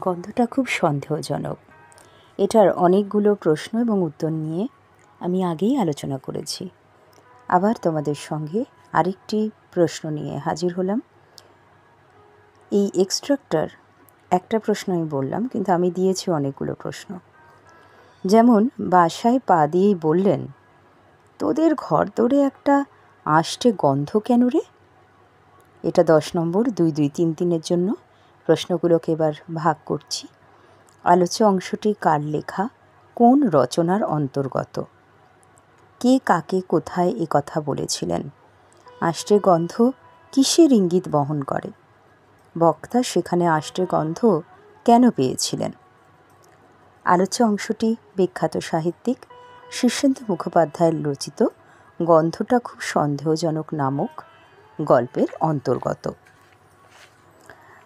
গন্ধটা খুব সন্দেহজনক। এটার অনেকগুলো প্রশ্ন এবং উত্তর নিয়ে আমি আগেই আলোচনা করেছি। আবার তোমাদের সঙ্গে আরেকটি প্রশ্ন নিয়ে হাজির হলাম। এই এক্সট্রাক্টর একটা প্রশ্ন আমি বললাম, কিন্তু আমি দিয়েছি অনেকগুলো প্রশ্ন। যেমন বাসায় পা দিয়েই বললেন, তোদের ঘর দৌড়ে একটা আষ্টে গন্ধ কেন রে? এটা 10 নম্বর 2233-এর জন্য। প্রশ্নগুলোকে এবার ভাগ করছি। আলোচ্য অংশটি কার লেখা, কোন রচনার অন্তর্গত, কে কাকে কোথায় এ কথা বলেছিলেন, আষ্টে গন্ধ কিসের ইঙ্গিত বহন করে, বক্তা সেখানে আষ্টে গন্ধ কেন পেয়েছিলেন। আলোচ্য অংশটি বিখ্যাত সাহিত্যিক শীর্ষেন্দু মুখোপাধ্যায়ের রচিত গন্ধটা খুব সন্দেহজনক নামক গল্পের অন্তর্গত।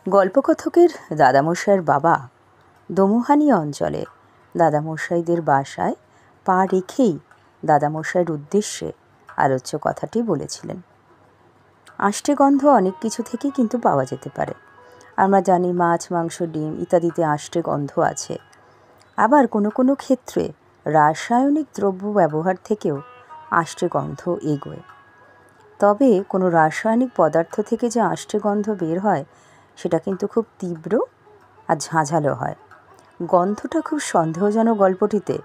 গল্পকথকের দাদামশাইয়ের বাবা দমুহানি অঞ্চলে দাদামশাইদের বাসায় পা রেখেই দাদামশাইয়ের উদ্দেশ্যে আলোচ্য কথাটি বলেছিলেন। আষ্টে গন্ধ অনেক কিছু থেকেই কিন্তু পাওয়া যেতে পারে। আমরা জানি মাছ, মাংস, ডিম ইত্যাদিতে আষ্টে গন্ধ আছে। আবার কোনো কোনো ক্ষেত্রে রাসায়নিক দ্রব্য ব্যবহার থেকেও আষ্টে গন্ধ এগোয়। তবে কোনো রাসায়নিক পদার্থ থেকে যে আষ্টে গন্ধ বের হয় সেটা কিন্তু খুব তীব্র আর ঝাঁঝালো হয়। গন্ধটা খুব সন্দেহজনক গল্পটিতে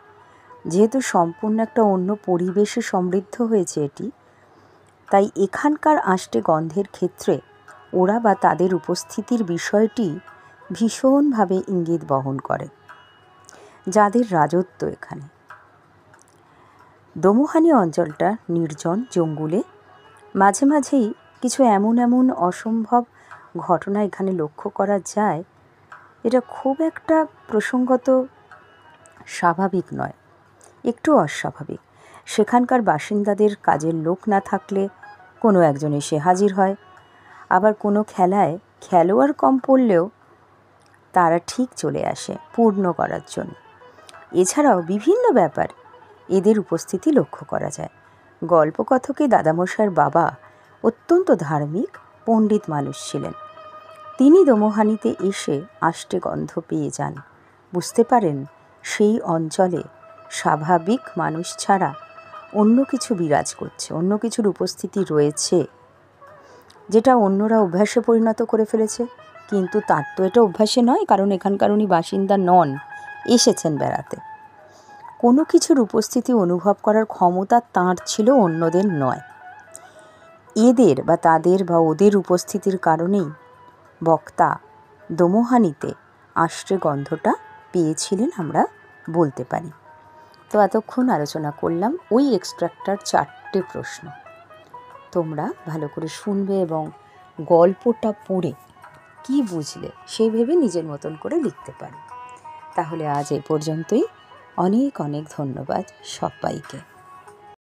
যেহেতু সম্পূর্ণ একটা অন্য পরিবেশে সমৃদ্ধ হয়েছে এটি, তাই এখানকার আষ্টে গন্ধের ক্ষেত্রে ওরা বা তাদের উপস্থিতির বিষয়টি ভীষণভাবে ইঙ্গিত বহন করে, যাদের রাজত্ব এখানে। দমুহানি অঞ্চলটা নির্জন জঙ্গলে। মাঝে মাঝেই কিছু এমন এমন অসম্ভব ঘটনা এখানে লক্ষ্য করা যায়, এটা খুব একটা প্রসঙ্গত স্বাভাবিক নয়, একটু অস্বাভাবিক। সেখানকার বাসিন্দাদের কাজের লোক না থাকলে কোনো একজন এসে হাজির হয়। আবার কোনো খেলায় খেলোয়াড় কম পড়লেও তারা ঠিক চলে আসে পূর্ণ করার জন্য। এছাড়াও বিভিন্ন ব্যাপার এদের উপস্থিতি লক্ষ্য করা যায়। গল্পকথকে দাদামশাইয়ের বাবা অত্যন্ত ধার্মিক পণ্ডিত মানুষ ছিলেন। তিনি দমুহানিতে এসে আষ্টে গন্ধ পেয়ে যান। বুঝতে পারেন সেই অঞ্চলে স্বাভাবিক মানুষ ছাড়া অন্য কিছু বিরাজ করছে, অন্য কিছুর উপস্থিতি রয়েছে, যেটা অন্যরা অভ্যাসে পরিণত করে ফেলেছে। কিন্তু তার তো এটা অভ্যাসে নয়, কারণ এখানকার উনি বাসিন্দা নন, এসেছেন বেড়াতে। কোনো কিছুর উপস্থিতি অনুভব করার ক্ষমতা তাঁর ছিল, অন্যদের নয়। এদের বা তাদের বা ওদের উপস্থিতির কারণেই বক্তা দমুহানিতে আষ্টে গন্ধটা পেয়েছিলেন আমরা বলতে পারি। তো এতক্ষণ আলোচনা করলাম ওই এক্সট্রাক্টর 4টে প্রশ্ন। তোমরা ভালো করে শুনবে এবং গল্পটা পড়ে কি বুঝলে সেই ভেবে নিজের মতন করে লিখতে পারো। তাহলে আজ এই পর্যন্তই। অনেক অনেক ধন্যবাদ সবাইকে।